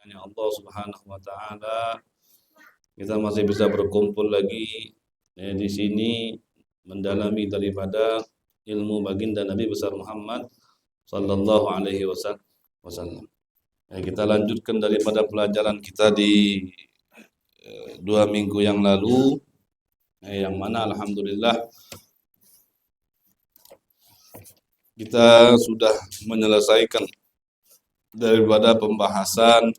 dengan Allah Subhanahu wa taala, kita masih bisa berkumpul lagi di sini mendalami daripada ilmu baginda Nabi besar Muhammad sallallahu alaihi wasallam. Kita lanjutkan daripada pelajaran kita di 2 minggu yang lalu, yang mana alhamdulillah kita sudah menyelesaikan daripada pembahasan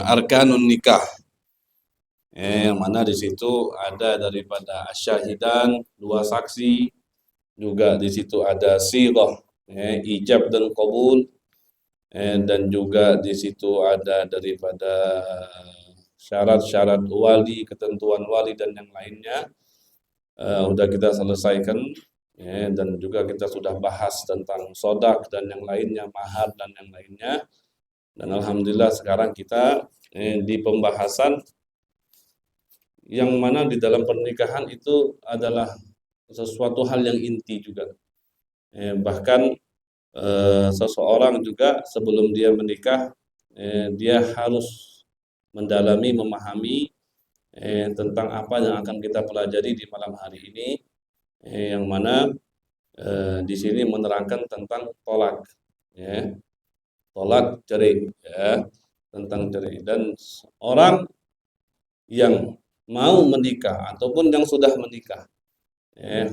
arkanun nikah, yang mana di situ ada daripada asyahidan, 2 saksi, juga di situ ada sighah, ijab dan qabul, dan juga di situ ada daripada syarat-syarat wali, ketentuan wali dan yang lainnya. Udah kita selesaikan, dan juga kita sudah bahas tentang sodak dan yang lainnya, mahar dan yang lainnya. Dan alhamdulillah sekarang kita di pembahasan yang mana di dalam pernikahan itu adalah sesuatu hal yang inti juga. Bahkan seseorang juga sebelum dia menikah, dia harus mendalami, memahami tentang apa yang akan kita pelajari di malam hari ini, yang mana di sini menerangkan tentang tolak, tolak cerai, tentang cerai. Dan orang yang mau menikah ataupun yang sudah menikah,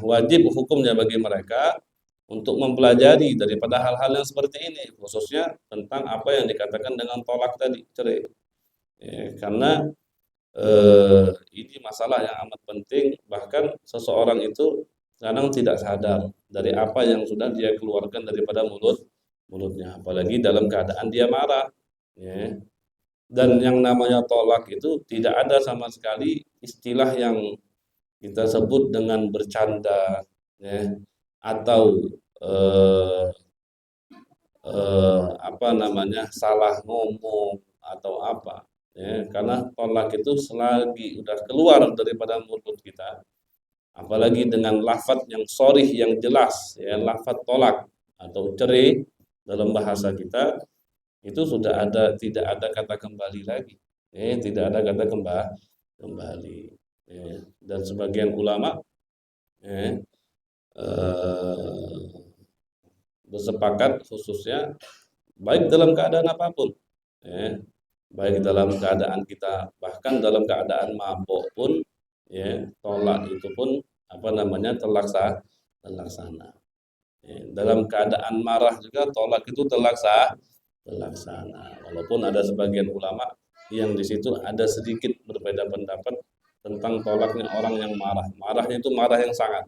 wajib hukumnya bagi mereka untuk mempelajari daripada hal-hal yang seperti ini, khususnya tentang apa yang dikatakan dengan tolak tadi, cerai. Karena ini masalah yang amat penting, bahkan seseorang itu kadang tidak sadar dari apa yang sudah dia keluarkan daripada mulutnya, apalagi dalam keadaan dia marah. Dan yang namanya tolak itu tidak ada sama sekali istilah yang kita sebut dengan bercanda, atau apa namanya, salah ngomong atau apa. Karena tolak itu selagi udah keluar daripada mulut kita, apalagi dengan lafadz yang sharih, yang jelas, lafadz tolak atau cerai dalam bahasa kita, itu sudah ada, tidak ada kata kembali lagi, tidak ada kata kembali. Dan sebagian ulama bersepakat khususnya baik dalam keadaan apapun, baik dalam keadaan kita, bahkan dalam keadaan mabuk pun, tolak itu pun apa namanya, terlaksana. Dalam keadaan marah juga tolak itu terlaksana. Walaupun ada sebagian ulama yang di situ ada sedikit berbeda pendapat tentang tolaknya orang yang marah. Marahnya itu marah yang sangat.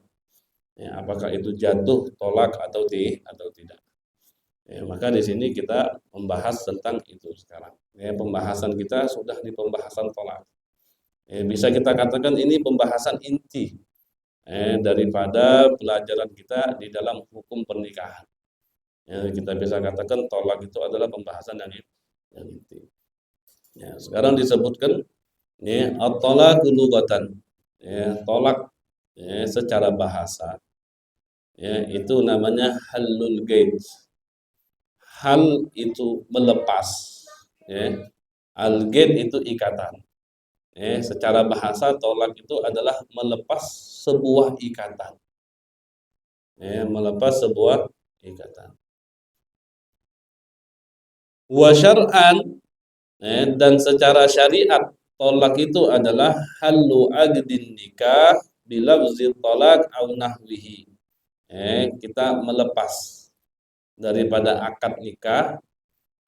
Apakah itu jatuh tolak atau tidak? Maka di sini kita membahas tentang itu sekarang. Pembahasan kita sudah di pembahasan tolak. Bisa kita katakan ini pembahasan inti daripada pelajaran kita di dalam hukum pernikahan. Kita bisa katakan tolak itu adalah pembahasan yang inti. Sekarang disebutkan at-talaqu lughatan, tolak secara bahasa, itu namanya halul ghaid. Hal itu melepas, al-ghaid itu ikatan. Secara bahasa tolak itu adalah melepas sebuah ikatan, melepas sebuah ikatan. Wa syar'an, dan secara syariat tolak itu adalah halu aqdin nikah bilafzi talaq au nahwihi. Kita melepas daripada akad nikah,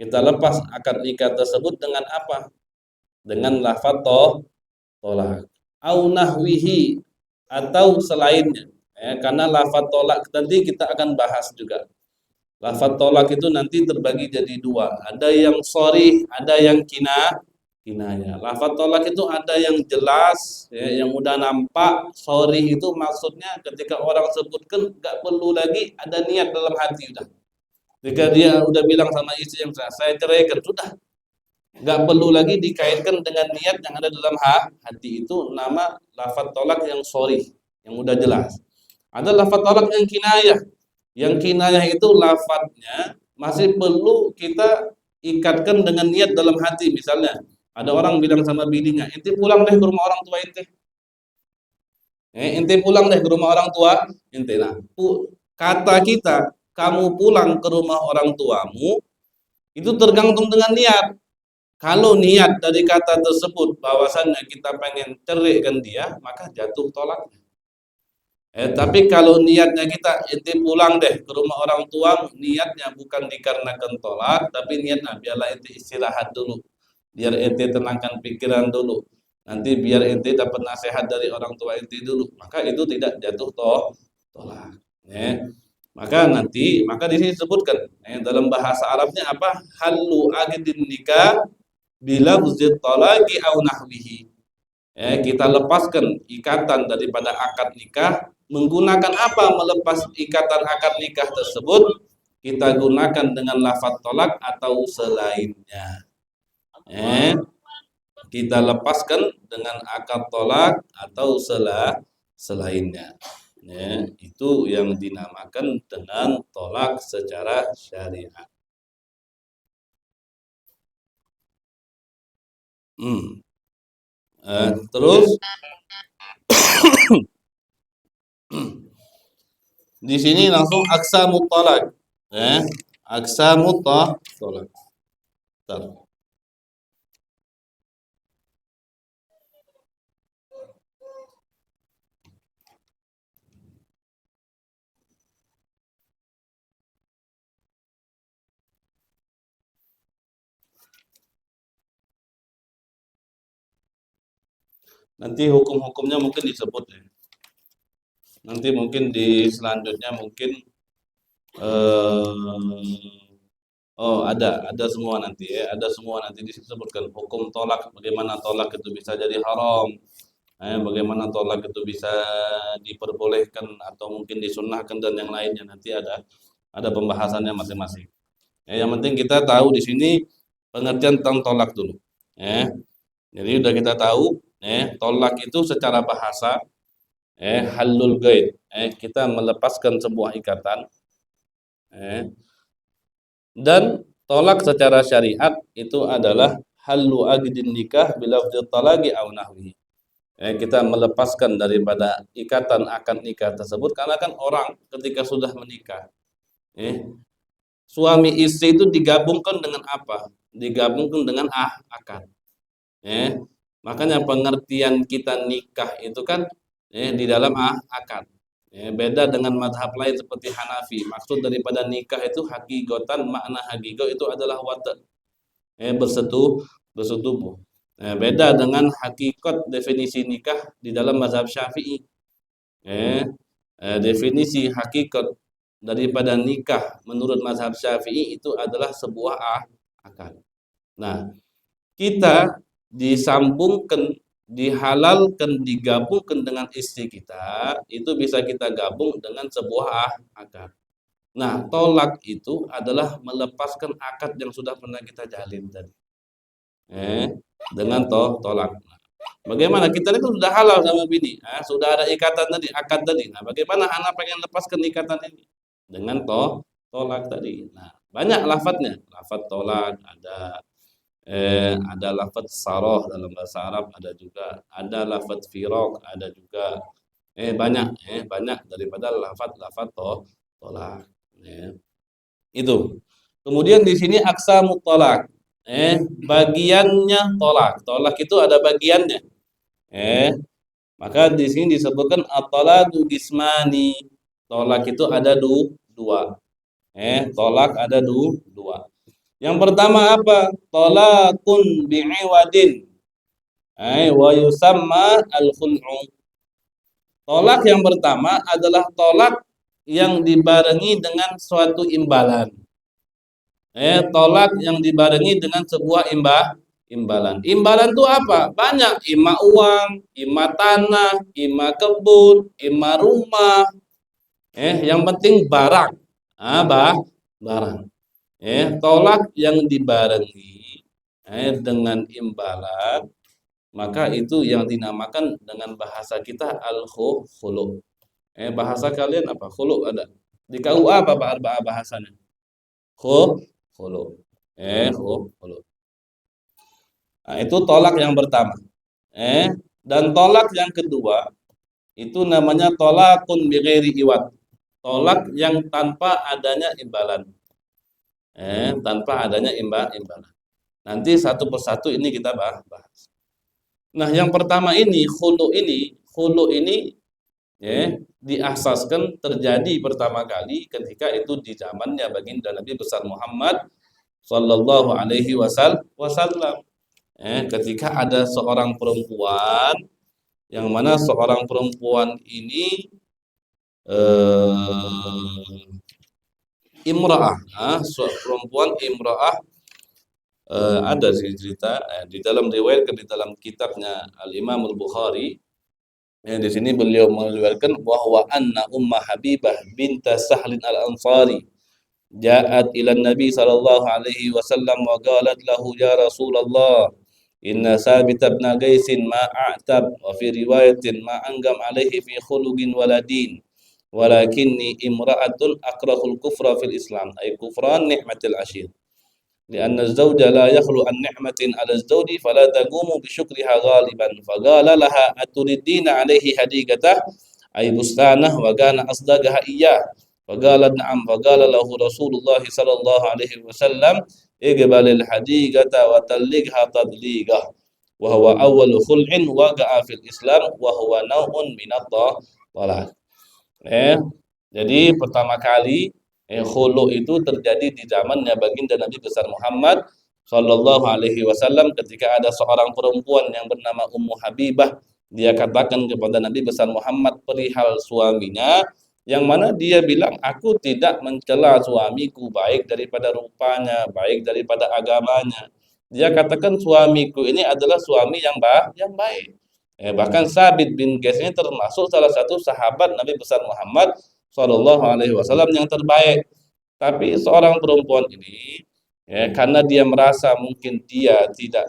kita lepas akad nikah tersebut dengan apa? Dengan lafadz tolak au nahwihi, atau selainnya. Karena lafadz tolak nanti kita akan bahas juga. Lafadz tolak itu nanti terbagi jadi 2. Ada yang sharih, ada yang kinayah. Lafadz tolak itu ada yang jelas, yang udah nampak. Sharih itu maksudnya ketika orang sebutkan gak perlu lagi ada niat dalam hati udah. Jika dia udah bilang sama istri yang saya ceraikan, sudah. Gak perlu lagi dikaitkan dengan niat yang ada dalam hati, itu nama lafadz tolak yang sharih, yang udah jelas. Ada lafadz tolak yang kinayah. Yang kinayah itu lafadznya masih perlu kita ikatkan dengan niat dalam hati. Misalnya ada orang bilang sama bininya, ente pulang deh ke rumah orang tua ente. Ente pulang deh ke rumah orang tua ente. Nah, kata kita, kamu pulang ke rumah orang tuamu itu tergantung dengan niat. Kalau niat dari kata tersebut bahwasannya kita pengen ceraikan dia, maka jatuh tolak. Tapi kalau niatnya kita ente pulang deh ke rumah orang tua, niatnya bukan dikarenakan tolak, tapi niatnya biarlah ente istirahat dulu, biar ente tenangkan pikiran dulu. Nanti biar ente dapat nasihat dari orang tua ente dulu, maka itu tidak jatuh tolak. Maka di sini disebutkan dalam bahasa Arabnya apa? Halu agdin nikah bila uzit talaqi au nahwihi. Kita lepaskan ikatan daripada akad nikah menggunakan apa? Melepas ikatan akad nikah tersebut kita gunakan dengan lafaz tolak atau selainnya. Kita lepaskan dengan akad tolak atau selainnya. Itu yang dinamakan dengan tolak secara syariat. Terus di sini langsung aqsamut talaq. Aqsamut talaq. Nanti hukum-hukumnya mungkin disebut ya. Nanti mungkin di selanjutnya mungkin ada semua nanti ya, ada semua nanti disebutkan hukum tolak, bagaimana tolak itu bisa jadi haram, bagaimana tolak itu bisa diperbolehkan atau mungkin disunnahkan dan yang lainnya nanti ada pembahasannya masing-masing. Yang penting kita tahu di sini pengertian tentang tolak dulu. Jadi udah kita tahu, tolak itu secara bahasa halul gaid, kita melepaskan sebuah ikatan. Dan tolak secara syariat itu adalah halu agdin nikah bila talaqi au nahwi. Kita melepaskan daripada ikatan akad nikah tersebut karena kan orang ketika sudah menikah, suami istri itu digabungkan dengan apa? Digabungkan dengan akad. Makanya pengertian kita nikah itu kan di dalam akad. Beda dengan madhab lain seperti Hanafi. Maksud daripada nikah itu hakikatan, makna hakiko itu adalah wata, bersetubuh. Beda dengan hakikat definisi nikah di dalam mazhab Syafi'i. Definisi hakikat daripada nikah menurut mazhab Syafi'i itu adalah sebuah akad. Nah, kita disambungkan, dihalalkan, digabungkan dengan istri kita, itu bisa kita gabung dengan sebuah akad. Nah, tolak itu adalah melepaskan akad yang sudah pernah kita jalin tadi. Dengan tolak. Bagaimana kita itu sudah halal sama bini, sudah ada ikatan tadi, akad tadi. Nah, bagaimana anak pengen lepaskan ikatan ini? Dengan tolak tadi. Nah, banyak lafadznya. Lafadz tolak ada lafadz saroh dalam bahasa Arab, ada lafadz firaq, ada juga banyak daripada lafadz tolak. Itu. Kemudian di sini aqsamut tolak. Bagiannya tolak. Tolak itu ada bagiannya. Maka di sini disebutkan at-talaqu qismani. Tolak itu ada dua. Tolak ada dua. Yang pertama apa? Tolakun bi'iwadin. Wa yusamma al-khul'u. Tolak yang pertama adalah tolak yang dibarengi dengan suatu imbalan. Tolak yang dibarengi dengan sebuah imbalan. Imbalan itu apa? Banyak, ima uang, ima tanah, ima kebun, ima rumah. Yang penting barang. Barang. Tolak yang dibarengi dengan imbalan, maka itu yang dinamakan dengan bahasa kita al-khulu. Bahasa kalian apa? Khulu ada. Di KUA apa bahasanya? Khulu. Khulu. Nah, itu tolak yang pertama. Dan tolak yang kedua itu namanya tolakun bighairi iwad. Tolak yang tanpa adanya imbalan. Tanpa adanya imbalan. Nanti satu persatu ini kita bahas. Nah, yang pertama ini khulu ini diasaskan terjadi pertama kali ketika itu di zamannya baginda Nabi besar Muhammad sallallahu alaihi wasallam. Ketika ada seorang perempuan yang mana seorang perempuan ini imra'ah, perempuan imra'ah, ada sih cerita di dalam riwayat di dalam kitabnya Al Imam Al Bukhari. Di sini beliau meriwayatkan bahwa anna Umma Habibah binta Sahlin Al Ansari ja'at ila Nabi sallallahu alaihi wasallam wa qalat lahu ya Rasulullah inna Sabit ibn Qais ma a'tab wa fi riwayatin ma angam alaihi fi khuluqin waladin walakinni imra'atun akrahul kufra fil Islam ay kufran ni'matil ashir لأن الزوج لا يخلو عن نعمة على الزوج فلا تقوم بشكرها غالبا فقال لها أتردين عليه حديقته أي بستانه وكان أصدقها إياه فقالت نعم فقال له رسول الله صلى الله عليه وسلم اقبل الحديقة وطلقها تطليقه وهو أول خلع وقع في الإسلام وهو نوع من الطلاق. Jadi pertama kali khulu itu terjadi di zamannya baginda Nabi besar Muhammad sallallahu alaihi wasallam ketika ada seorang perempuan yang bernama Ummu Habibah. Dia katakan kepada Nabi besar Muhammad perihal suaminya yang mana dia bilang aku tidak mencela suamiku baik daripada rupanya, baik daripada agamanya. Dia katakan suamiku ini adalah suami yang baik. Bahkan Sabit bin Qais ini termasuk salah satu sahabat Nabi besar Muhammad Shallallahu Alaihi Wasallam yang terbaik. Tapi seorang perempuan ini, karena dia merasa mungkin dia tidak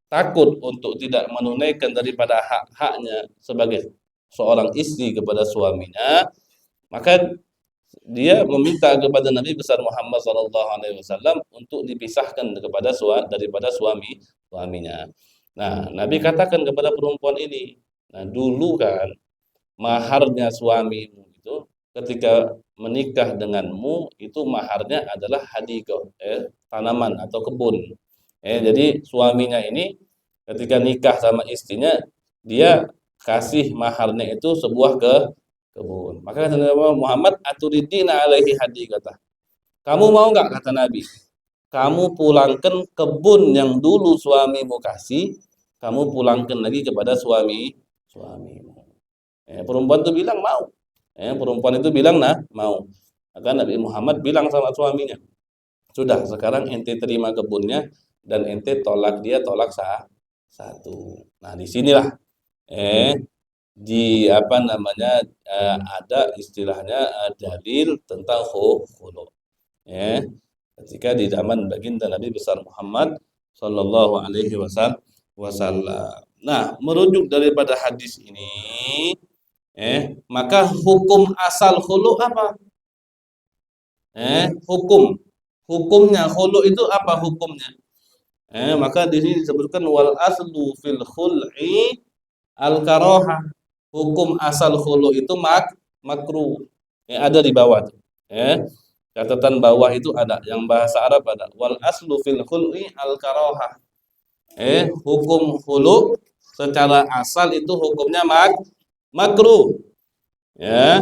takut untuk tidak menunaikan daripada hak-haknya sebagai seorang istri kepada suaminya, maka dia meminta kepada Nabi besar Muhammad Shallallahu Alaihi Wasallam untuk dipisahkan daripada suaminya. Nah, Nabi katakan kepada perempuan ini, nah dulu kan maharnya suamimu itu ketika menikah denganmu itu maharnya adalah hadiqah, tanaman atau kebun. Jadi suaminya ini ketika nikah sama istrinya dia kasih maharnya itu sebuah kebun. Maka kata Nabi Muhammad aturidina alaihi hadiqatah. Kamu mau nggak kata Nabi? Kamu pulangkan kebun yang dulu suamimu kasih, kamu pulangkan lagi kepada suamimu. Perempuan itu bilang mau. Perempuan itu bilang mau. Maka Nabi Muhammad bilang sama suaminya, sudah sekarang ente terima kebunnya dan ente tolak dia tolak satu. Nah disinilah di apa namanya ada istilahnya dalil tentang khulu. Ketika di zaman baginda Nabi besar Muhammad Sallallahu Alaihi Wasallam. Nah merujuk daripada hadis ini. Maka hukum asal khulu apa? Hukumnya khulu itu apa hukumnya? Maka di sini disebutkan wal aslu fil khul'i al karoha. Hukum asal khulu itu makruh. Ada di bawah. Catatan bawah itu ada, yang bahasa Arab ada. Wal aslu fil khul'i al karoha. Hukum khulu secara asal itu hukumnya makruh. Ya.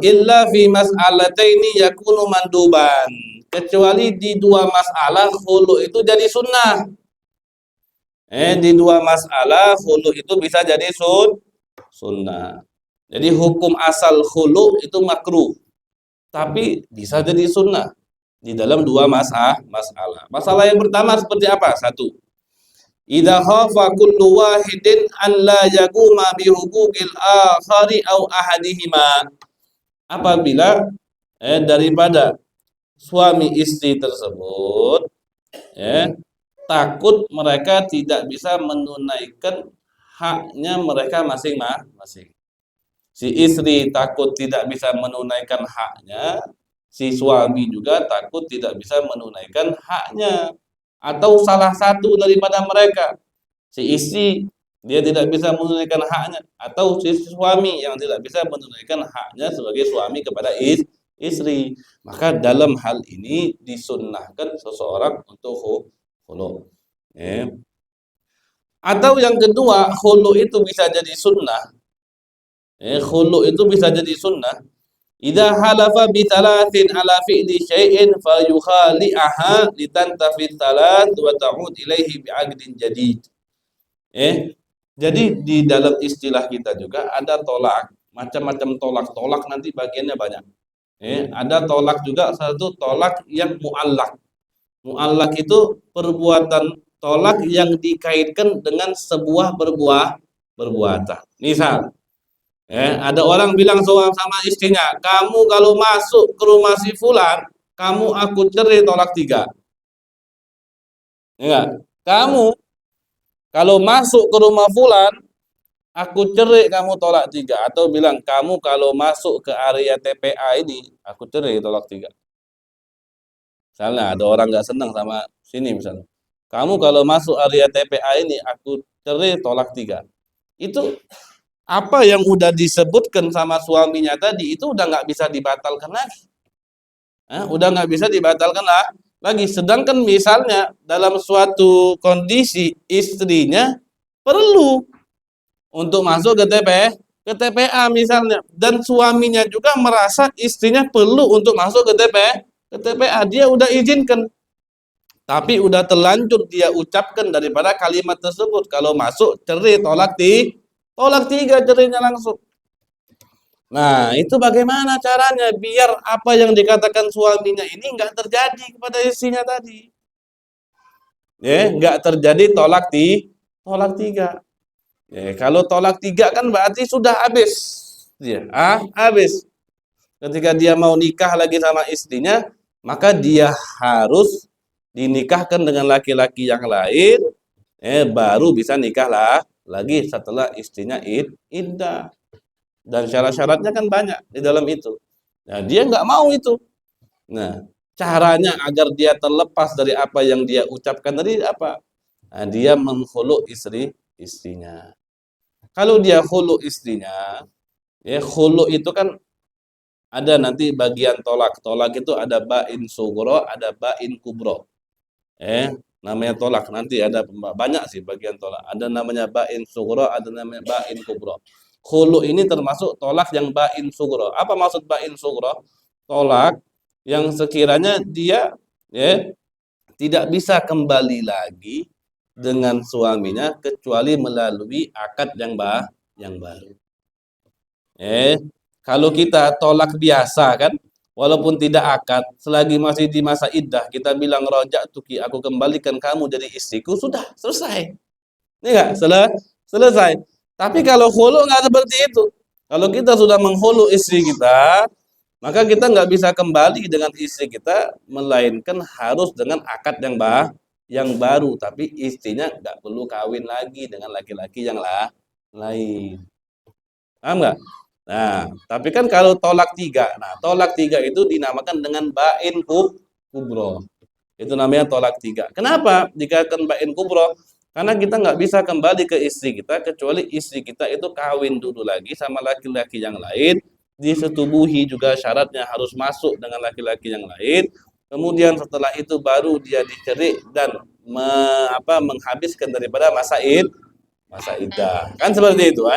Illa fi mas'alataini yakunu manduban. Kecuali di dua masalah khulu itu jadi sunnah. Di dua masalah khulu itu bisa jadi sunnah. Jadi hukum asal khulu itu makruh. Tapi bisa jadi sunnah di dalam dua masalah. Masalah yang pertama seperti apa? Satu. Idza khafa kullu wahidin an la yaquma bi huquqil akhari aw ahadihima. Apabila daripada suami istri tersebut takut mereka tidak bisa menunaikan haknya mereka masing-masing. Si istri takut tidak bisa menunaikan haknya, si suami juga takut tidak bisa menunaikan haknya, atau salah satu daripada mereka, si istri dia tidak bisa menunaikan haknya, atau si suami yang tidak bisa menunaikan haknya sebagai suami kepada istri, maka dalam hal ini disunnahkan seseorang untuk khulu. Ya. Atau yang kedua, khulu itu bisa jadi sunnah. Khulu itu bisa jadi sunnah. Idza halafa bi thalathin ala fi'li syai'in fayukhali'aha litantafi thalath wa ta'ud ilaihi bi 'aqdin jadid. Jadi di dalam istilah kita juga ada tolak, macam-macam tolak. Tolak nanti bagiannya banyak. Ada tolak juga, satu tolak yang mu'allaq. Mu'allaq itu perbuatan tolak yang dikaitkan dengan sebuah perbuatan. Misal, ada orang bilang sama istrinya, kamu kalau masuk ke rumah si fulan, kamu aku cerai tolak 3. Enggak, kamu kalau masuk ke rumah fulan, aku cerai kamu tolak 3. Atau bilang, kamu kalau masuk ke area TPA ini, aku cerai tolak 3. Misalnya ada orang nggak senang sama sini misalnya, kamu kalau masuk area TPA ini, aku cerai tolak 3. Itu apa yang udah disebutkan sama suaminya tadi itu udah nggak bisa dibatalkan lagi. Udah nggak bisa dibatalkan lagi. Sedangkan misalnya dalam suatu kondisi istrinya perlu untuk masuk ke TPA misalnya, dan suaminya juga merasa istrinya perlu untuk masuk ke TPA, dia udah izinkan, tapi udah terlanjur dia ucapkan daripada kalimat tersebut, kalau masuk cerai tolak 3 cerainya langsung. Nah, itu bagaimana caranya biar apa yang dikatakan suaminya ini enggak terjadi kepada istrinya tadi. Enggak terjadi tolak 3. Kalau tolak 3 kan berarti sudah habis. Habis. Ketika dia mau nikah lagi sama istrinya, maka dia harus dinikahkan dengan laki-laki yang lain, baru bisa nikah lagi setelah istrinya iddah. Dan syarat-syaratnya kan banyak di dalam itu. Nah, dia nggak mau itu. Nah, caranya agar dia terlepas dari apa yang dia ucapkan tadi apa? Nah, dia mengkhulu istrinya. Kalau dia khulu istrinya, khulu itu kan ada nanti bagian tolak. Tolak itu ada ba'in sugro, ada ba'in kubro. Namanya tolak, nanti ada banyak sih bagian tolak. Ada namanya ba'in sugro, ada namanya ba'in kubro. Khulu ini termasuk tolak yang ba'in sugro. Apa maksud ba'in sugro? Tolak yang sekiranya dia tidak bisa kembali lagi dengan suaminya kecuali melalui akad yang baru. Kalau kita tolak biasa kan, walaupun tidak akad, selagi masih di masa iddah, kita bilang raja'tuki, aku kembalikan kamu jadi istriku, sudah selesai. Ini enggak? Selesai. Tapi kalau khulu enggak seperti itu. Kalau kita sudah menghulu istri kita, maka kita enggak bisa kembali dengan istri kita, melainkan harus dengan akad yang baru. Tapi istrinya enggak perlu kawin lagi dengan laki-laki yang lain. Paham enggak? Nah, tapi kan kalau tolak 3, nah tolak 3 itu dinamakan dengan ba'in kubro. Itu namanya tolak 3. Kenapa dikatakan ba'in kubro? Karena kita nggak bisa kembali ke istri kita kecuali istri kita itu kawin dulu lagi sama laki-laki yang lain, disetubuhi juga syaratnya harus masuk dengan laki-laki yang lain. Kemudian setelah itu baru dia dicerai dan menghabiskan daripada masa iddah. Kan seperti itu,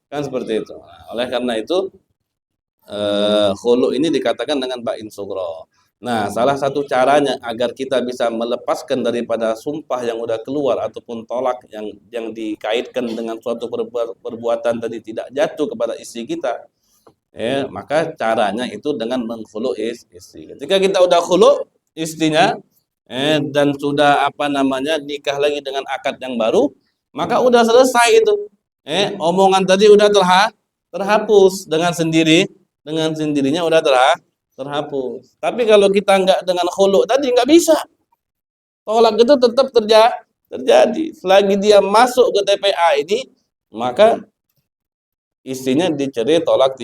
Kan seperti itu. Nah, oleh karena itu khulu ini dikatakan dengan ba'in sugro. Nah, salah satu caranya agar kita bisa melepaskan daripada sumpah yang udah keluar ataupun tolak yang dikaitkan dengan suatu perbuatan tadi tidak jatuh kepada istri kita, maka caranya itu dengan mengkhulu istri. Ketika kita udah khulu istrinya, dan sudah nikah lagi dengan akad yang baru, maka udah selesai itu. Omongan tadi udah terhapus dengan sendirinya udah terhapus. Tapi kalau kita enggak dengan khulu tadi enggak bisa. Tolak itu tetap terjadi. Selagi dia masuk ke TPA ini, maka istrinya dicerai tolak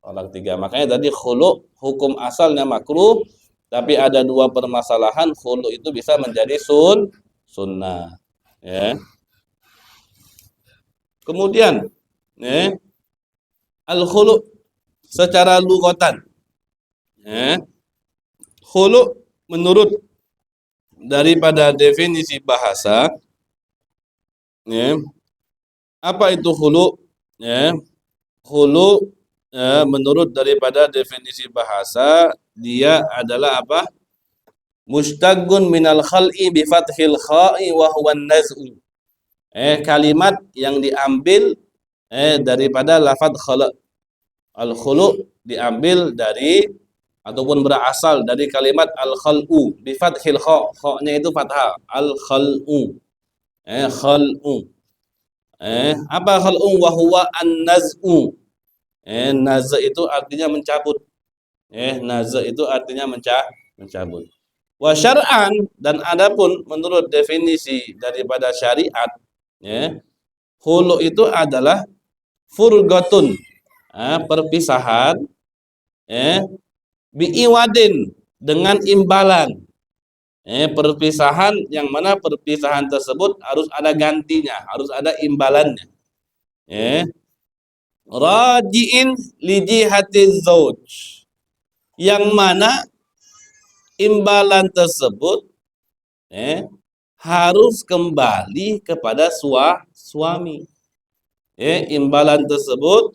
Tolak 3. Makanya tadi khulu hukum asalnya makruh, tapi ada dua permasalahan, khulu itu bisa menjadi sunnah. Ya. Kemudian, ya, al khulu secara lughatan. Ya, khulu menurut daripada definisi bahasa, ya, apa itu khulu? Ya, khulu menurut daripada definisi bahasa, dia adalah apa? Mustaqun minal khal'i bi fathil kha'i wa huwa naz'u. Kalimat yang diambil daripada lafaz khala. Al khulu diambil dari ataupun berasal dari kalimat al khal'u bi fathil kha. Kha-nya itu fathah. Al khal'u. Khal'u. Apa khal'u? Wa huwa an-naz'u. Naza itu artinya mencabut. Naza itu artinya mencabut. Wa syar'an, dan adapun menurut definisi daripada syariat, ya, khulu itu adalah furgatun, perpisahan, biiwadin, dengan imbalan. Perpisahan yang mana perpisahan tersebut harus ada gantinya, harus ada imbalannya. Raji'in li jihatiz zauj, yang mana imbalan tersebut harus kembali kepada suami. Imbalan tersebut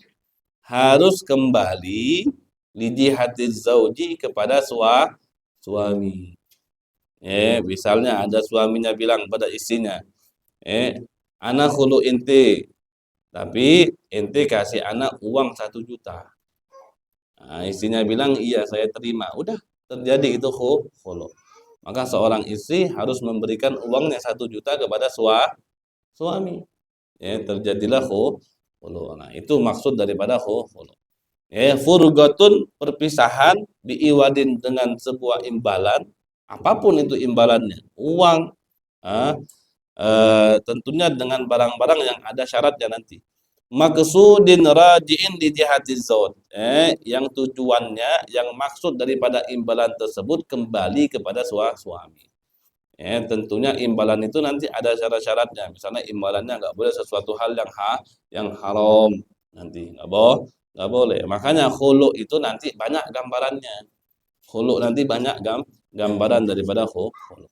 harus kembali li jihatiz zauji, kepada suami. Misalnya ada suaminya bilang pada istrinya, anak khulu inti, tapi inti kasih anak uang 1 juta. Nah, istrinya bilang iya saya terima. Udah terjadi itu khulu. Maka seorang istri harus memberikan uangnya 1 juta kepada suami. Terjadilah khulu. Nah, itu maksud daripada khulu. Furgatun, perpisahan, biiwadin, dengan sebuah imbalan, apapun itu imbalannya, uang, tentunya dengan barang-barang yang ada syaratnya nanti. Maksudin raji'in di jihatiz zauj, yang tujuannya, yang maksud daripada imbalan tersebut kembali kepada suami. Tentunya imbalan itu nanti ada syarat-syaratnya. Misalnya imbalannya nggak boleh sesuatu hal yang haram, nanti nggak boleh. Makanya khulu itu nanti banyak gambarannya. Khulu nanti banyak gambaran daripada khulu.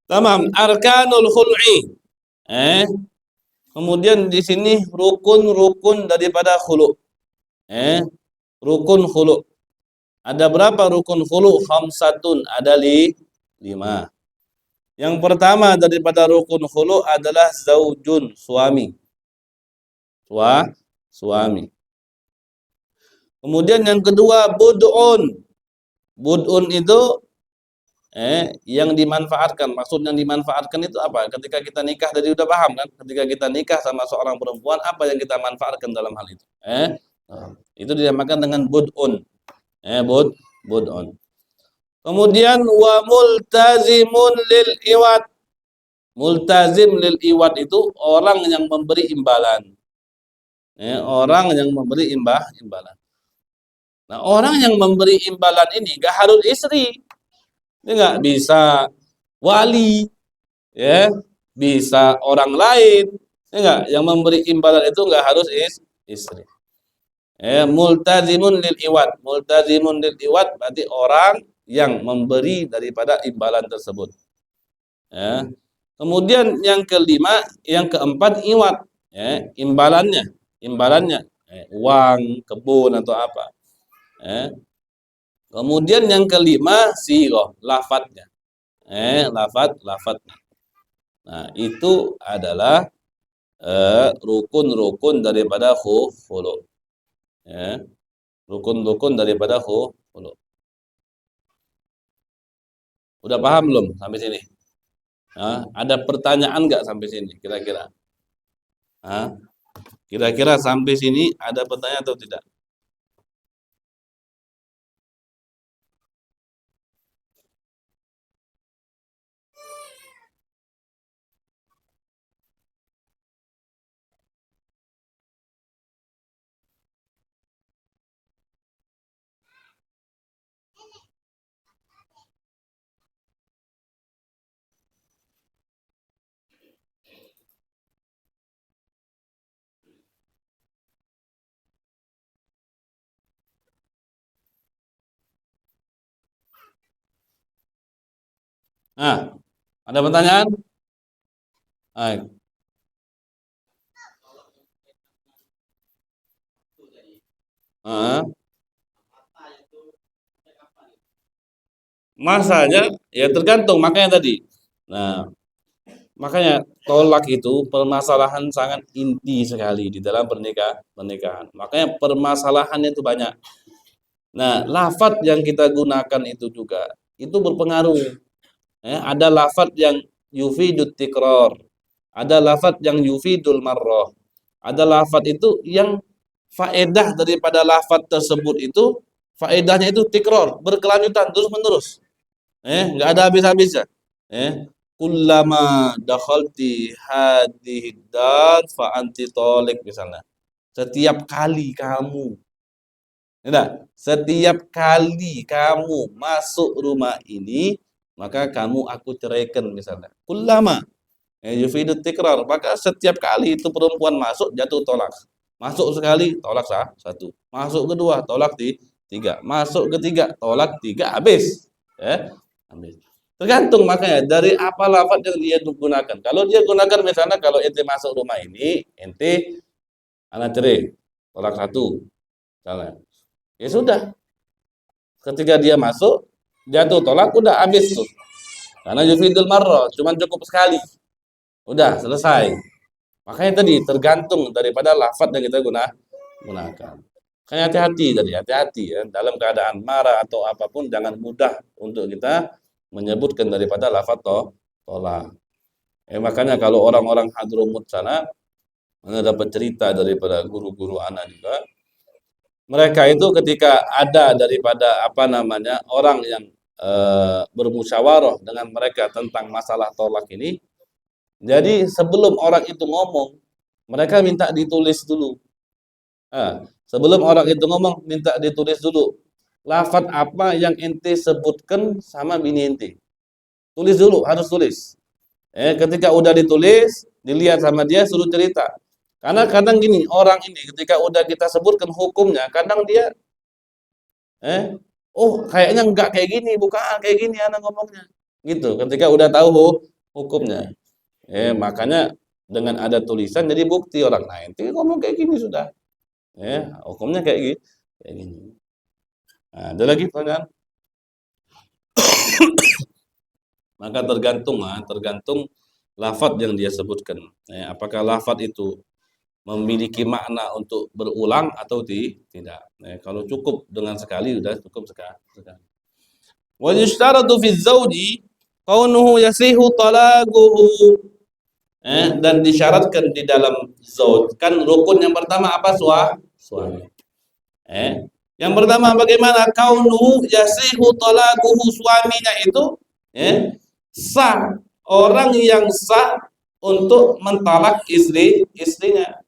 Tamam, arkanul khul'i. Kemudian di sini rukun-rukun daripada khulu. Rukun khulu. Ada berapa rukun khulu? Khamsatun, ada 5. Yang pertama daripada rukun khulu adalah zaujun, suami. Suami. Kemudian yang kedua bud'un. Bud'un itu yang dimanfaatkan. Maksud yang dimanfaatkan itu apa? Ketika kita nikah, tadi udah paham kan? Ketika kita nikah sama seorang perempuan, apa yang kita manfaatkan dalam hal itu? Itu dinamakan dengan bud'un. Bud'un. Kemudian wa multazimun lil iwad. Multazim lil iwad itu orang yang memberi imbalan. Orang yang memberi imbalan. Nah, orang yang memberi imbalan ini gak harus istri. Dia nggak bisa wali, ya, bisa orang lain, ya nggak. Yang memberi imbalan itu nggak harus istri. Multazimun lil iwad. Multazimun lil iwad berarti orang yang memberi daripada imbalan tersebut. Kemudian yang kelima, yang keempat iwad, imbalannya, uang, kebun atau apa. Kemudian yang kelima sighah, lafadznya. Lafadznya. Nah, itu adalah rukun-rukun daripada khulu. Rukun-rukun daripada khulu. Udah paham belum sampai sini? Ada pertanyaan nggak sampai sini kira-kira? Kira-kira sampai sini ada pertanyaan atau tidak? Nah, ada pertanyaan? Baik. Ah, masanya ya tergantung makanya tadi. Nah, makanya tolak itu permasalahan sangat inti sekali di dalam pernikahan. Makanya permasalahannya itu banyak. Nah, lafadz yang kita gunakan itu juga itu berpengaruh. Ada lafadz yang yufidut tikror, ada lafadz yang yufidul marroh, ada lafadz itu yang faedah daripada lafadz tersebut itu faedahnya itu tikror, berkelanjutan terus menerus. Nggak ada habis-habisnya. Kullama dakhalti hadhihi dar fa anti talik misalnya. Setiap kali kamu, setiap kali kamu masuk rumah ini, maka kamu aku ceraikan misalnya. Kullama yufidut tikrar, maka setiap kali itu perempuan masuk jatuh tolak. Masuk sekali tolak satu. Masuk kedua tolak tiga. Masuk ketiga tolak tiga habis. Habis. Tergantung makanya dari apa lafaz yang dia gunakan. Kalau dia gunakan misalnya kalau ente masuk rumah ini, ente anak cerai, tolak satu, misalnya. Ya sudah, ketika dia masuk, jatuh tolak, udah habis tuh. Karena yufidul marro, cuman cukup sekali. Udah, selesai. Makanya tadi tergantung daripada lafaz yang kita gunakan. Makanya hati-hati tadi, hati-hati ya. Dalam keadaan marah atau apapun, jangan mudah untuk kita menyebutkan daripada lafaz tolak. Makanya kalau orang-orang Hadramut sana, anda dapat cerita daripada guru-guru anak juga, mereka itu ketika ada daripada apa namanya orang yang bermusyawarah dengan mereka tentang masalah tolak ini, jadi sebelum orang itu ngomong, mereka minta ditulis dulu. Sebelum orang itu ngomong, minta ditulis dulu. Lafaz apa yang ente sebutkan sama bini ente. Tulis dulu, harus tulis. Ketika udah ditulis, dilihat sama dia, suruh cerita. Karena kadang gini, orang ini ketika udah kita sebutkan hukumnya, kadang dia oh kayaknya enggak kayak gini, bukan kayak gini anak ngomongnya. Gitu, ketika udah tahu hukumnya. Makanya dengan ada tulisan jadi bukti orang lain. Dia ngomong kayak gini sudah. Hukumnya kayak gini. Kayak gini. Nah, ada lagi pertanyaan? Maka tergantung lafaz yang dia sebutkan. Apakah lafaz itu memiliki makna untuk berulang atau tidak. Kalau cukup dengan sekali sudah cukup sekali. Wa yushtaratu fi zawji kaunuhu yasihu talaquhu. Dan disyaratkan di dalam zauj. Kan rukun yang pertama apa? Suami. Yang pertama bagaimana? Kaunuhu yasihu talaquhu, suaminya itu sah, orang yang sah untuk mentalak istrinya.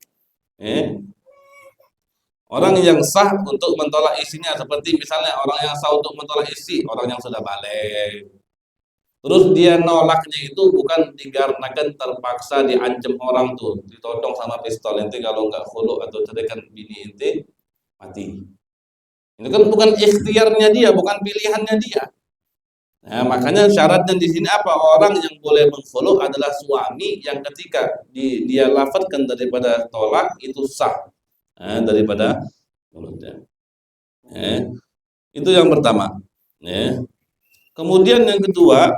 Orang yang sah untuk mentolak istrinya, seperti misalnya orang yang sah untuk mentolak istri, orang yang sudah balik. Terus dia nolaknya itu bukan dikarenakan terpaksa diancam orang tuh, ditodong sama pistol, ente kalau nggak khulu atau ceraikan bini ente mati. Ini kan bukan ikhtiarnya dia, bukan pilihannya dia. Nah, makanya syaratnya di sini apa? Orang yang boleh mengkhulu adalah suami yang ketika dia lafadzkan daripada tolak itu sah daripada mulutnya. Itu yang pertama. Kemudian yang kedua,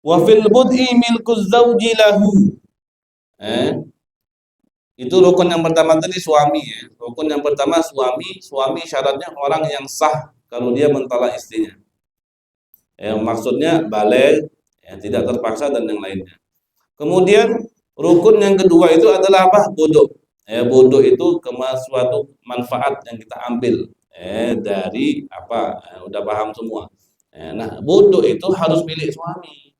wa fil bud'i milku zauji lahu. Itu rukun yang pertama tadi suami ya. Rukun yang pertama suami syaratnya orang yang sah kalau dia mentalak istrinya. Maksudnya balik, tidak terpaksa dan yang lainnya. Kemudian rukun yang kedua itu adalah apa? Bodoh. Bodoh itu suatu manfaat yang kita ambil dari apa? Udah paham semua. Nah, bodoh itu harus milik suami.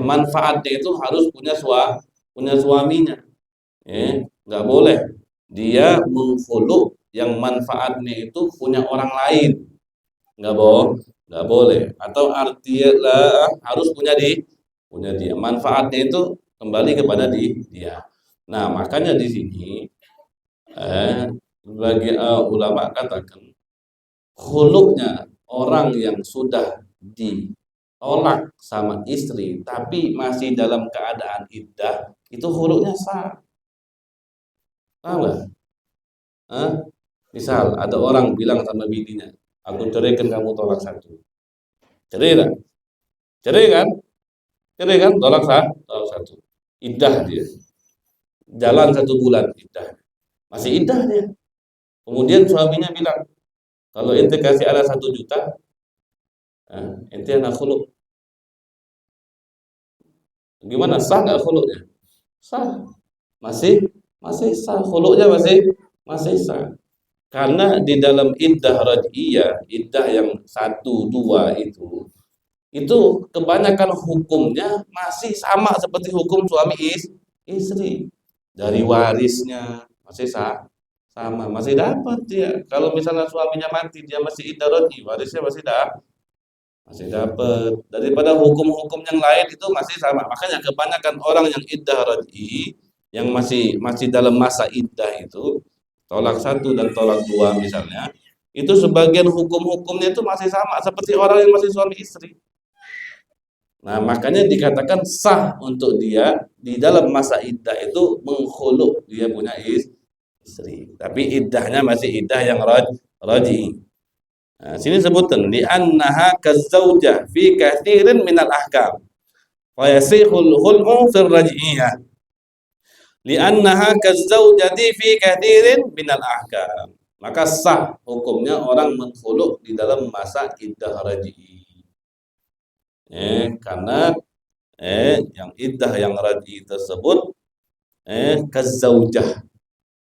Manfaatnya itu harus punya suaminya. Nggak boleh dia mengfollow yang manfaatnya itu punya orang lain, nggak boleh. Atau artinya harus punya dia, manfaatnya itu kembali kepada dia. Nah, makanya di sini bagi ulama katakan khuluknya orang yang sudah ditolak sama istri tapi masih dalam keadaan iddah, itu khulu'nya sah. Paham nggak? Hah? Misal ada orang bilang sama bininya, aku ceraikan kamu, tolak satu. Cerai kan? Cerai kan? Cerai kan? Tolak sah, tolak satu. Iddah dia. Jalan 1 bulan iddah. Masih iddah dia. Kemudian suaminya bilang, kalau ente kasih anak 1 juta, ente anak khulu. Gimana, sah nggak khulunya? Sah. Masih sah. Khulunya masih sah. Karena di dalam iddah raj'iyah, iddah yang 1, 2 itu kebanyakan hukumnya masih sama seperti hukum suami istri. Dari warisnya masih sama, masih dapat dia. Kalau misalnya suaminya mati, dia masih iddah raj'i, warisnya masih dapat. Daripada hukum-hukum yang lain itu masih sama. Makanya kebanyakan orang yang iddah raj'i, yang masih dalam masa iddah itu, tolak 1 dan tolak 2 misalnya, itu sebagian hukum-hukumnya itu masih sama seperti orang yang masih suami istri. Nah, makanya dikatakan sah untuk dia di dalam masa iddah itu mengkhulu dia punya istri. Tapi iddahnya masih iddah yang raj'i. Nah, sini sebutan li annaha kazaujah fi katsirin minal ahkam. Wa yasihul khul'u fil raj'iyah. Li annaha kazaujati fi katsirin minal ahkam. Maka sah hukumnya orang mengkhulu di dalam masa iddah raj'i. Karena yang iddah yang raj'i tersebut kazaujah.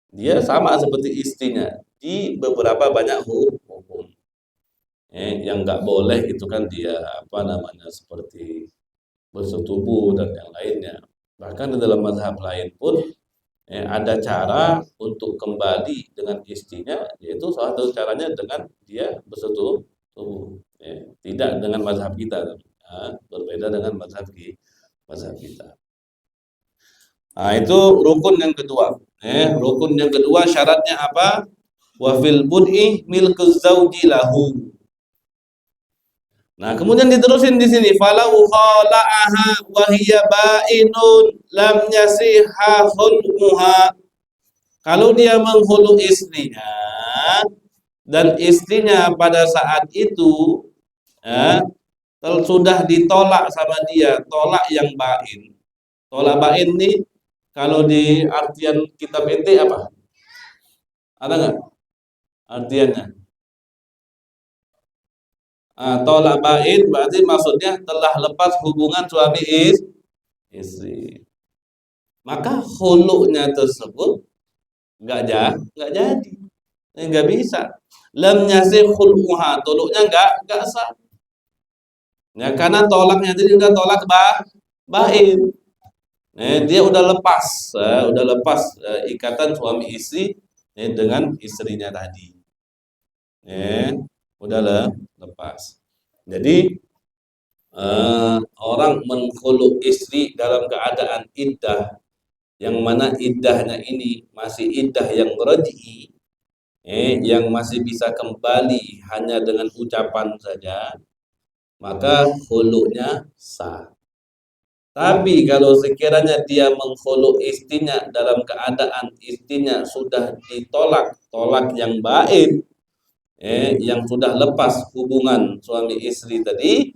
Dia sama seperti istrinya di beberapa banyak hukum. Yang nggak boleh itu kan dia apa namanya, seperti bersetubuh dan yang lainnya. Bahkan di dalam mazhab lain pun ada cara untuk kembali dengan istrinya, yaitu salah satu caranya dengan dia bersetubuh. Tidak dengan mazhab kita, berbeda dengan mazhab kita. Nah, itu rukun yang kedua. Rukun yang kedua syaratnya apa? Wa fil bud'i milkuz zauji lahu. Nah, kemudian diterusin di sini, falau khala'aha wa hiya ba'inun lam yasihha khul'uha. Kalau dia menghulu istrinya dan istrinya pada saat itu sudah ditolak sama dia, tolak yang ba'in. Tolak ba'in nih kalau di artian kitab ente apa? Ada nggak artiannya? Tolak ba'in berarti maksudnya telah lepas hubungan suami istri. Maka khulu'nya tersebut nggak jadi, nggak bisa. Lam yasih khulu'uha, tolaknya nggak sah. Ya, karena tolaknya tadi udah tolak ba'in. Dia udah lepas ikatan suami istri dengan istrinya tadi. Udah lepas. Jadi orang mengkhulu istri dalam keadaan iddah, yang mana iddahnya ini masih iddah yang raj'i, yang masih bisa kembali hanya dengan ucapan saja, maka khulu'nya sah. Tapi kalau sekiranya dia mengkhulu istrinya dalam keadaan istrinya sudah ditolak, tolak yang ba'in, yang sudah lepas hubungan suami istri tadi,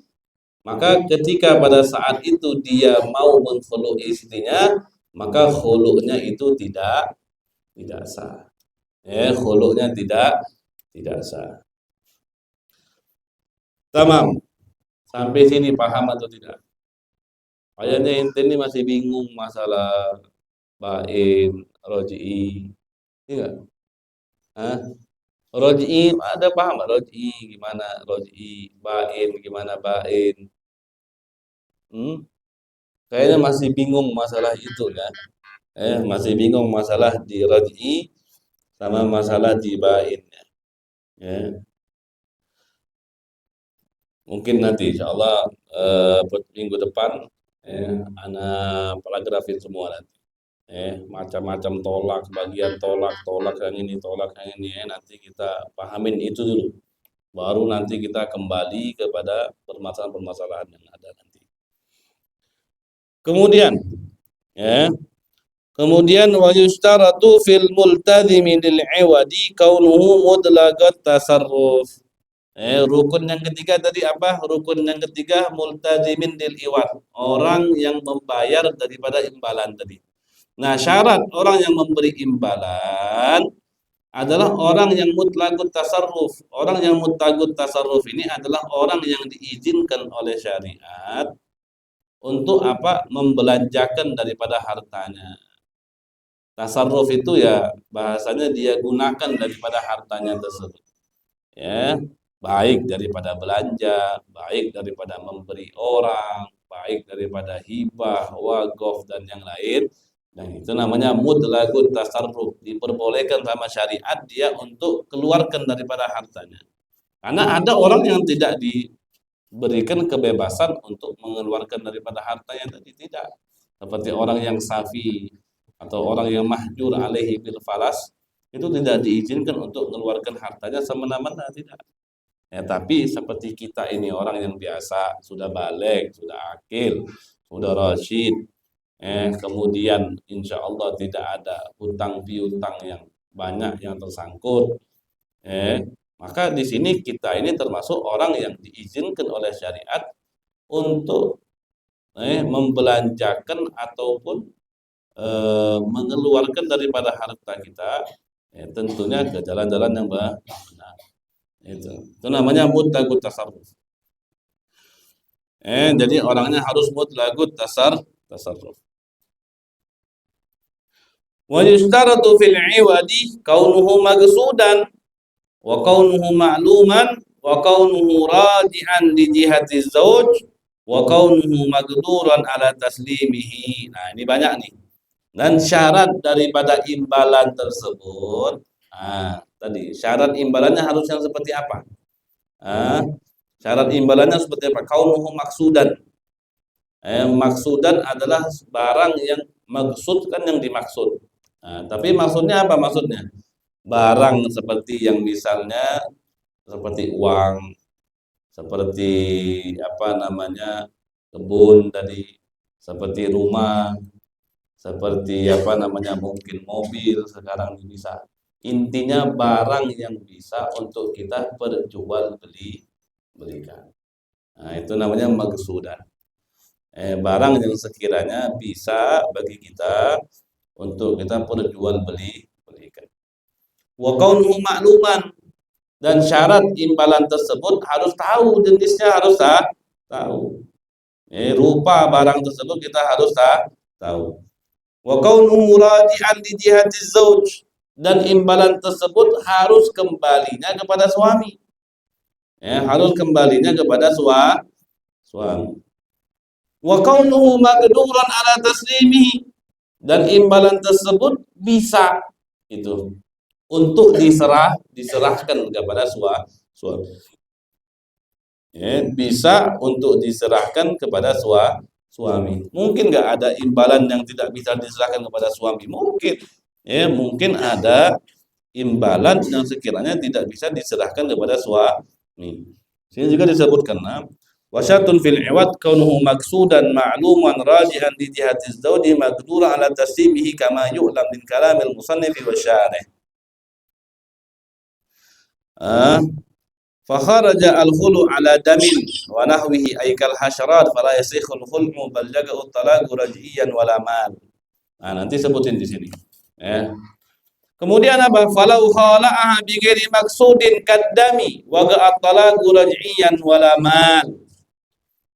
maka ketika pada saat itu dia mau mengkhulu istrinya, maka khulu'nya itu tidak sah. Khulu'nya tidak sah. Tamam. Sampai sini paham atau tidak? Kayaknya ente ini masih bingung masalah ba'in, roj'i. Iya. Roj'i ada paham nggak? Roj'i gimana? Roj'i ba'in gimana ba'in? Kayaknya masih bingung masalah itu kan? Masih bingung masalah di roj'i sama masalah di ba'in. Ya. Mungkin nanti insya Allah minggu depan anak paragrafin semua nanti. Macam-macam tolak, bagian tolak yang ini, nanti kita pahamin itu dulu. Baru nanti kita kembali kepada permasalahan-permasalahan yang ada nanti. Kemudian, ya, kemudian wa yushtaratu fil multazimi lil iwadi kaunuhu mudlagat tasarruf. Rukun yang ketiga tadi apa? Rukun yang ketiga multazimin lil iwad. Orang yang membayar daripada imbalan tadi. Nah, syarat orang yang memberi imbalan adalah orang yang mutlaqut tasarruf. Orang yang mutlaqut tasarruf ini adalah orang yang diizinkan oleh syariat untuk apa? Membelanjakan daripada hartanya. Tasarruf itu ya bahasanya dia gunakan daripada hartanya tersebut. Ya, baik daripada belanja, baik daripada memberi orang, baik daripada hibah, wakaf dan yang lain. Dan itu namanya mutlaqut tasarruf, diperbolehkan sama syariat dia untuk keluarkan daripada hartanya. Karena ada orang yang tidak diberikan kebebasan untuk mengeluarkan daripada hartanya tadi, tidak. Seperti orang yang safi atau orang yang mahjur alaihi bil falas, itu tidak diizinkan untuk mengeluarkan hartanya semena-mena, tidak. Ya, tapi seperti kita ini orang yang biasa, sudah balik, sudah akil, sudah rasyid, kemudian insya Allah tidak ada hutang piutang yang banyak yang tersangkut, maka di sini kita ini termasuk orang yang diizinkan oleh syariat untuk membelanjakan ataupun mengeluarkan daripada harta kita, tentunya ke jalan-jalan yang benar. Itu namanya mutlaqut tasarruf. Jadi orangnya harus mutlaqut tasarruf. Wa yushtaratu fil iwadi kaunuhu magsudan wa kaunuhu ma'luman wa kaunuhu raji'an li jihati zauj wa kaunuhu magduran ala taslimihi. Nah, ini banyak nih. Dan syarat daripada imbalan tersebut, tadi syarat imbalannya harus yang seperti apa? Syarat imbalannya seperti apa? Kaunuhu maksudan. Maksudan adalah barang yang maksud, kan yang dimaksud. Tapi maksudnya apa maksudnya? Barang seperti yang misalnya seperti uang, seperti apa namanya kebun tadi, seperti rumah, seperti apa namanya mungkin mobil sekarang bisa. Intinya barang yang bisa untuk kita belikan. Nah, itu namanya magsudan. Barang yang sekiranya bisa bagi kita untuk kita belikan. Wa kaunuhu ma'luman, dan syarat imbalan tersebut harus tahu jenisnya, harus tahu. Rupa barang tersebut kita harus tahu. Wa kaunuhu raji'an li jihati zauj, dan imbalan tersebut harus kembalinya kepada suami. Harus kembalinya kepada suami. Wa kaunuhu maqduran ala taslimihi, dan imbalan tersebut bisa itu untuk diserahkan kepada suami. Bisa untuk diserahkan kepada suami. Mungkin nggak ada imbalan yang tidak bisa diserahkan kepada suami? Mungkin. Mungkin ada imbalan yang sekiranya tidak bisa diserahkan kepada suami. Sini juga disebutkan, wasyatun fil iwad kaunuhu maksudan ma'luman rajihan di jihati zawji maqdura ala taslimihi kama yu'lam min kalamil musannifi wa syarih. Fa kharaja al-khulu ala damin wa nahwihi ay kal hasyarat fala yasikhu al-khulu bal jaga'u talaqu raj'iyan wala mal. Nanti sebutin di sini. Kemudian apa? Falau khala'aha bi ghairi maksudin kaddami wa ga'at talaqu raj'iyan wala mal.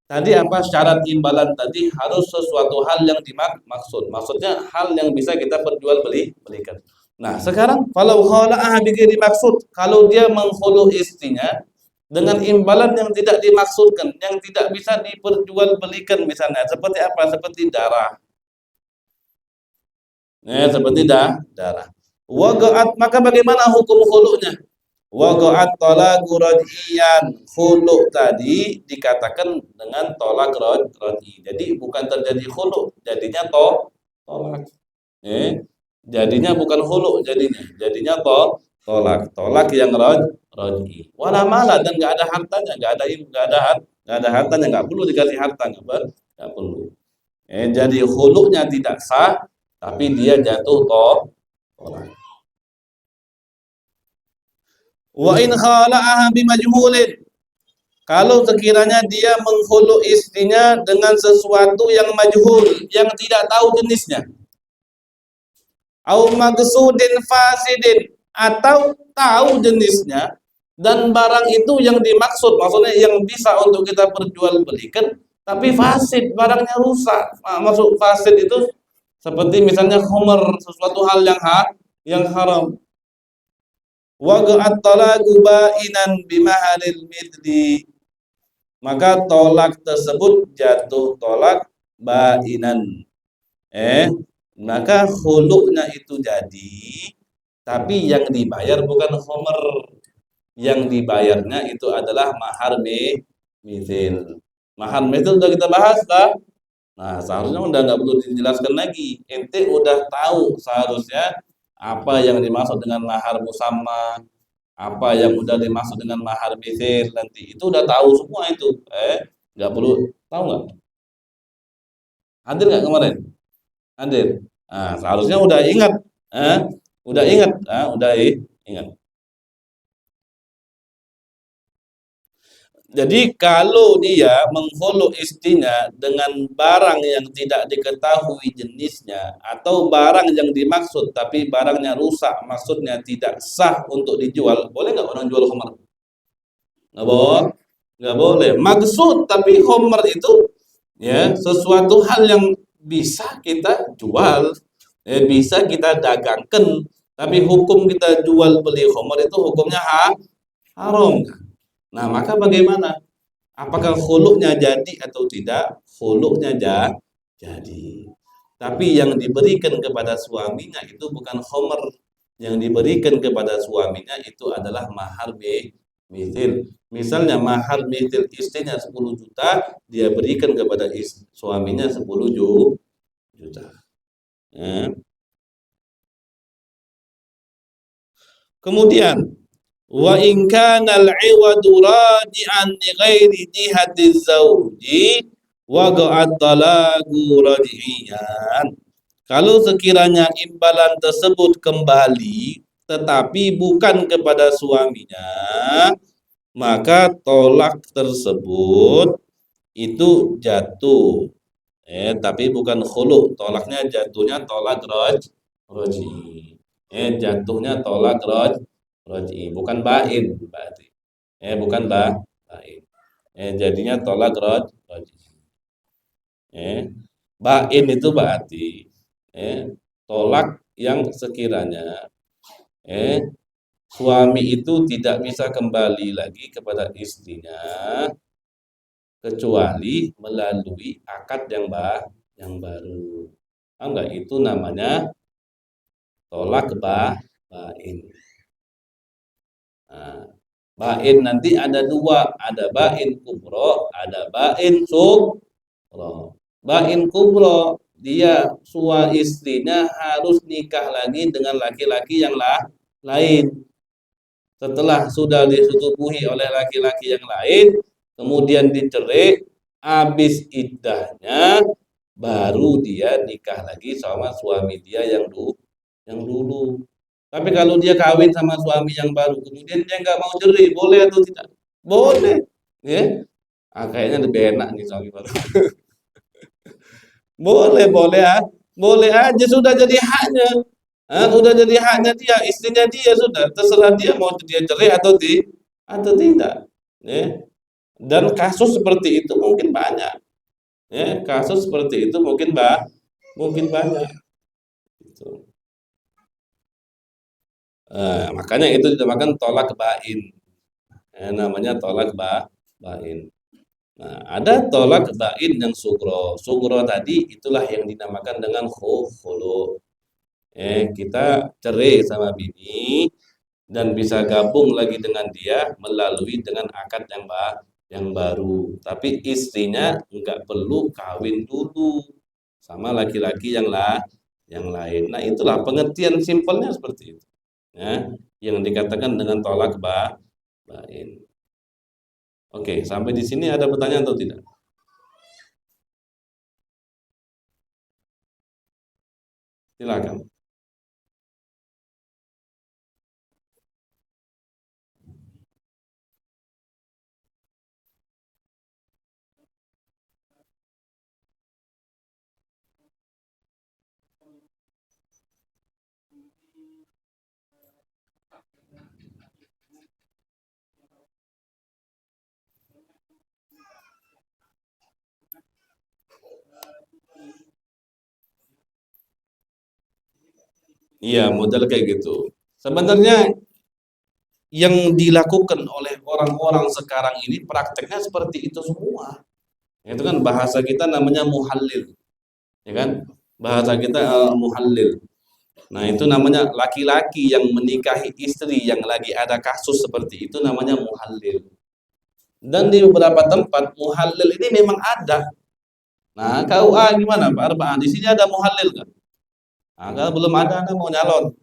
Tadi apa syarat imbalan tadi? Harus sesuatu hal yang dimaksud. Maksudnya hal yang bisa kita belikan. Nah, sekarang falau khala'aha bi ghairi maksud, kalau dia mengkhulu istrinya dengan imbalan yang tidak dimaksudkan, yang tidak bisa diperjualbelikan, misalnya seperti apa? Seperti darah. Seperti darah. Waqa'at, maka bagaimana hukum khulu'nya? Waqa'at talaqu raj'iyan. Khulu' tadi dikatakan dengan tolak raj'i. Jadi bukan terjadi khulu', jadinya tolak. Jadinya bukan khulu', jadinya tolak. Tolak yang raj'i. Wala mala, dan nggak ada hartanya, nggak ada hartanya, nggak perlu dikasih harta, nggak perlu. Jadi khulu'nya tidak sah, tapi dia jatuh tolak. Wa in khala'aha bimajhulin, kalau sekiranya dia menghulu istrinya dengan sesuatu yang majhul, yang tidak tahu jenisnya, au magsudin fasidin, atau tahu jenisnya dan barang itu yang dimaksud, maksudnya yang bisa untuk kita perjualbelikan, tapi fasid, barangnya rusak. Maksud fasid itu seperti misalnya khamr, sesuatu hal yang haram. Waqa'at talaqu ba'inan bimahalil midli, maka tolak tersebut jatuh tolak ba'inan. Maka khulu'nya itu jadi, tapi yang dibayar bukan khamr. Yang dibayarnya itu adalah mahar mithil. Mahar mithil sudah kita bahas, tak? Nah, seharusnya udah nggak perlu dijelaskan lagi. Ente udah tahu seharusnya apa yang dimaksud dengan mahar musamma, apa yang udah dimaksud dengan mahar mithil, nanti itu udah tahu semua itu. Nggak perlu tahu nggak? Hadir nggak kemarin? Hadir. Nah, seharusnya udah ingat. Udah ingat. Udah ingat. Jadi kalau dia mengfollow istrinya dengan barang yang tidak diketahui jenisnya, atau barang yang dimaksud tapi barangnya rusak, maksudnya tidak sah untuk dijual, boleh nggak orang jual khamar? Nggak boleh, nggak boleh. Maksud tapi khamar itu ya sesuatu hal yang bisa kita jual, bisa kita dagangkan, tapi hukum kita jual beli khamar itu hukumnya haram. Nah, maka bagaimana? Apakah khulu'nya jadi atau tidak? Khulu'nya jadi. Tapi yang diberikan kepada suaminya itu bukan khamr. Yang diberikan kepada suaminya itu adalah mahar mithil. Misalnya mahar mithil istrinya 10 juta, dia berikan kepada suaminya 10 juta. Kemudian wa in kana al-'iwadu raji'an li ghairi jihati zawji waqa'at talaqu raj'iyan. Kalau sekiranya imbalan tersebut kembali tetapi bukan kepada suaminya, maka tolak tersebut itu jatuh. Tapi bukan khulu, tolaknya jatuhnya tolak raj'i. Jatuhnya tolak raj'i, bukan bain berarti. Bukan bain. Jadinya tolak raj'i. Bain itu berarti tolak yang sekiranya suami itu tidak bisa kembali lagi kepada istrinya kecuali melalui akad yang baru. Enggak, itu namanya tolak bain. Nah, bain nanti ada dua, ada bain kubro, ada bain sugro. Bain kubro, dia istrinya harus nikah lagi dengan laki-laki yang lain. Setelah sudah disetubuhi oleh laki-laki yang lain, kemudian dicerai, habis iddahnya, baru dia nikah lagi sama suami dia yang dulu. Tapi kalau dia kawin sama suami yang baru, kemudian dia nggak mau cerai, boleh atau tidak? Boleh. Ya. Kayaknya lebih enak nih suami baru. Boleh, boleh aja, sudah jadi haknya. Sudah jadi haknya dia, istrinya dia, sudah terserah dia mau dia cerai atau tidak. Ya. Dan kasus seperti itu mungkin banyak. Kasus seperti itu mungkin banyak. Gitu. Makanya itu dinamakan tolak bain. Namanya tolak bain. Nah, ada tolak bain yang sugro. Sugro tadi itulah yang dinamakan dengan khulu. Kita cerai sama bini dan bisa gabung lagi dengan dia melalui dengan akad yang baru. Tapi istrinya enggak perlu kawin dulu sama laki-laki yang lain. Nah, itulah pengertian simpelnya seperti itu. Ya, yang dikatakan dengan tolak bain. Oke, sampai di sini ada pertanyaan atau tidak? Silakan. Iya, model kayak gitu. Sebenarnya yang dilakukan oleh orang-orang sekarang ini prakteknya seperti itu semua. Itu kan bahasa kita namanya muhallil, ya kan? Bahasa kita muhallil. Nah, itu namanya laki-laki yang menikahi istri yang lagi ada kasus seperti itu namanya muhallil. Dan di beberapa tempat muhallil ini memang ada. Nah, KUA gimana Pak Arbaan? Di sini ada muhallil kan? Nah, kalau belum ada Anda mau nyalon.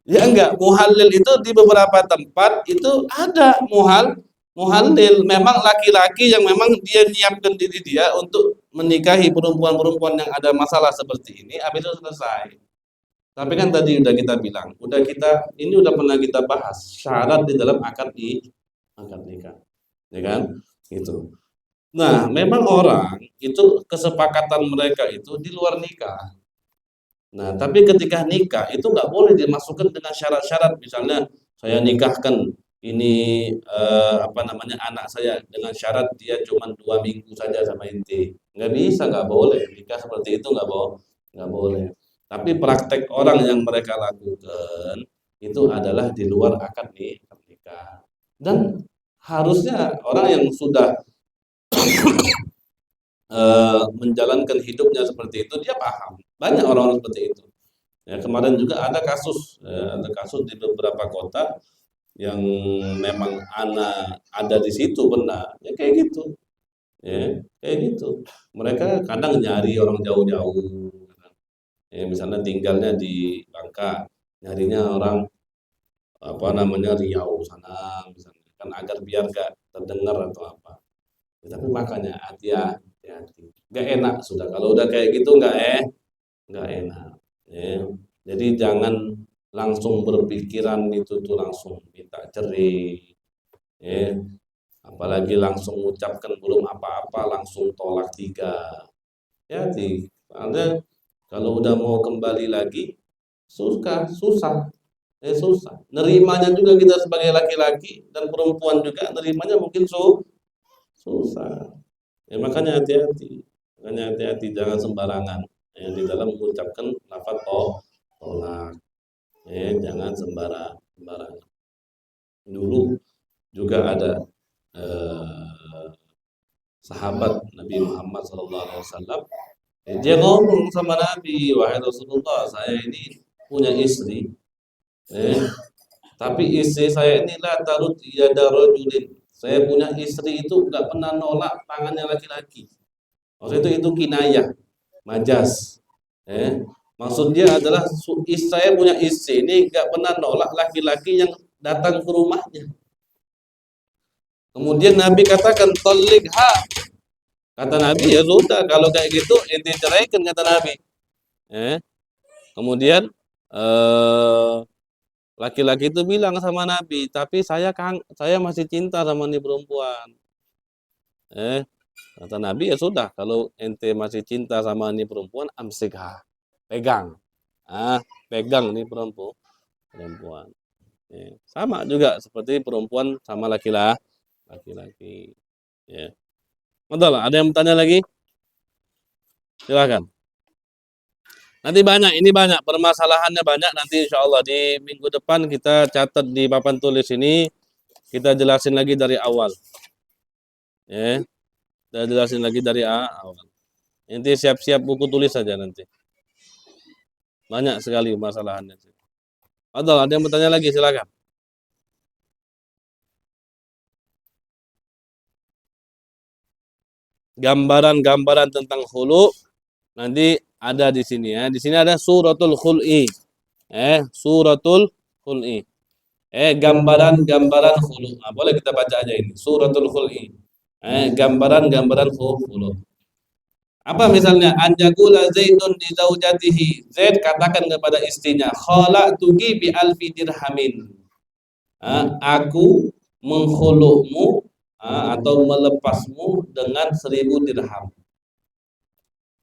Ya enggak, muhallil itu di beberapa tempat itu ada muhallil. Memang laki-laki yang memang dia nyiapkan diri dia untuk menikahi perempuan-perempuan yang ada masalah seperti ini, habis itu selesai. Tapi kan tadi udah kita bilang, udah pernah kita bahas syarat di dalam akad nikah, ya kan? Gitu. Nah, memang orang itu kesepakatan mereka itu di luar nikah. Nah, tapi ketika nikah itu nggak boleh dimasukkan dengan syarat-syarat. Misalnya saya nikahkan ini apa namanya anak saya dengan syarat dia cuma 2 minggu saja sama inti. Nggak bisa, nggak boleh. Nikah seperti itu nggak boleh. Tapi praktek orang yang mereka lakukan itu adalah di luar akad nikah. Dan harusnya orang yang sudah menjalankan hidupnya seperti itu dia paham. Banyak orang-orang seperti itu. Ya, kemarin juga ada kasus di beberapa kota yang memang anak ada di situ benar. Ya kayak gitu. Ya, kayak gitu. Mereka kadang nyari orang jauh-jauh. Ya, misalnya tinggalnya di Bangka, nyarinya orang apa namanya Riau sana misalnya kan agar biar gak terdengar atau apa. Ya, tapi makanya hati-hati. Gak enak sudah kalau udah kayak gitu nggak enak. Ya. Jadi jangan langsung berpikiran itu tuh langsung minta cerai. Ya. Apalagi langsung mengucapkan belum apa-apa langsung tolak tiga. Ya, soalnya kalau udah mau kembali lagi susah. Susah. Nerimanya juga kita sebagai laki-laki dan perempuan juga nerimanya mungkin susah. Ya, makanya hati-hati. Makanya hati-hati jangan sembarangan di dalam mengucapkan lafaz tolak. Jangan sembarangan. Dulu juga ada eh, sahabat Nabi Muhammad SAW. Dia ngomong sama Nabi, wahai Rasulullah, saya ini punya istri, eh, tapi istri saya ini la tarud yada rajulin. Saya punya istri itu nggak pernah nolak tangannya laki-laki. Maksudnya itu kinayah, majas. Maksud dia adalah saya punya istri ini nggak pernah nolak laki-laki yang datang ke rumahnya. Kemudian Nabi katakan ha. Kata Nabi ya sudah kalau kayak gitu ente ceraikan kata Nabi. Eh, Kemudian eh, laki-laki itu bilang sama Nabi, tapi saya masih cinta sama nih perempuan. Eh, Kata Nabi ya sudah kalau ente masih cinta sama nih perempuan amsikha. Pegang. Pegang nih perempuan. Sama juga seperti perempuan sama laki-laki. Ya. Betul, ada yang bertanya lagi? Silakan. Nanti ini banyak permasalahannya banyak. Nanti insya Allah di minggu depan kita catat di papan tulis ini kita jelasin lagi dari awal. Ya, kita jelasin lagi dari awal. Nanti siap-siap buku tulis saja nanti. Banyak sekali permasalahannya. Betul, ada yang bertanya lagi? Silakan. Gambaran-gambaran tentang khulu nanti ada di sini ya. Di sini ada suratul khul'i. Suratul khul'i. gambaran-gambaran khulu. Nah, boleh kita baca aja ini suratul khul'i. Gambaran-gambaran khulu. Apa misalnya anjagula Zaidun di zaujatihi. Zaid katakan kepada istrinya, khala'tuki bi alfi dirhamin. Aku mengkhulukmu atau melepasmu dengan 1000 dirham.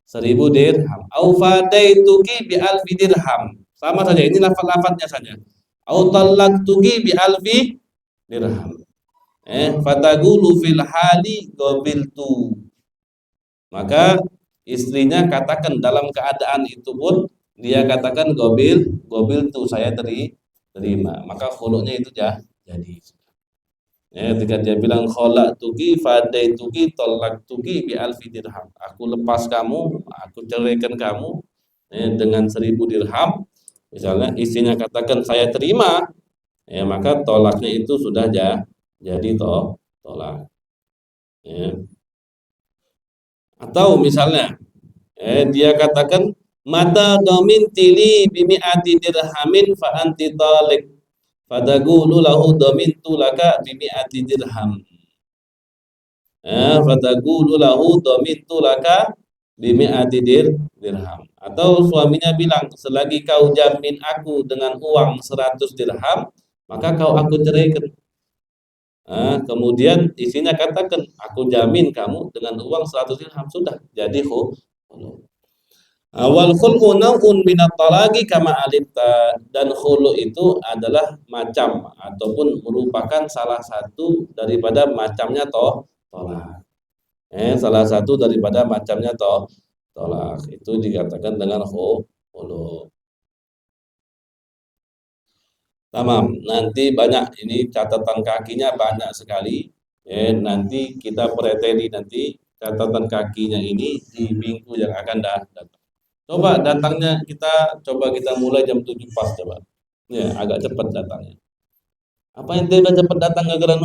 1000 dirham. Au fadaituki bi alfi dirham. Sama saja, ini lafaz-lafaznya saja. Au talaqtuki bi alfi dirham. Fatagulu fil hali qabiltu. Maka istrinya katakan dalam keadaan itu pun dia katakan gobil tu saya terima. Maka khuluknya itu jadi. Ketika dia bilang khala'tuki fadaituki talaqtuki bi alfi dirham. Aku lepas kamu, aku ceraikan kamu dengan 1000 dirham. Misalnya istrinya katakan saya terima, maka tolaknya itu sudah jadi tolak. Atau misalnya dia katakan mata domin tili bimi'ati dirhamin fa anti talik fatagulu lahu domintu laka bimi'ati dirham. Fatagulu lahu domintu laka bimi'ati dirham. Atau suaminya bilang, selagi kau jamin aku dengan uang 100 dirham, maka kau aku ceraikan. Kemudian istrinya katakan, aku jamin kamu dengan uang 100 dirham, sudah jadi khulu. Wal khul'u naw'un minat talaqi kama alimta, dan khulu itu adalah macam ataupun merupakan salah satu daripada macamnya tolak. Salah satu daripada macamnya tolak itu dikatakan dengan khulu. Tamam, nanti banyak ini catatan kakinya banyak sekali. Nanti kita preteli nanti catatan kakinya ini di minggu yang akan datang. Coba datangnya coba kita mulai jam 7 pas coba. Ya, agak cepat datangnya. Apa yang tidak cepat datang gara-gara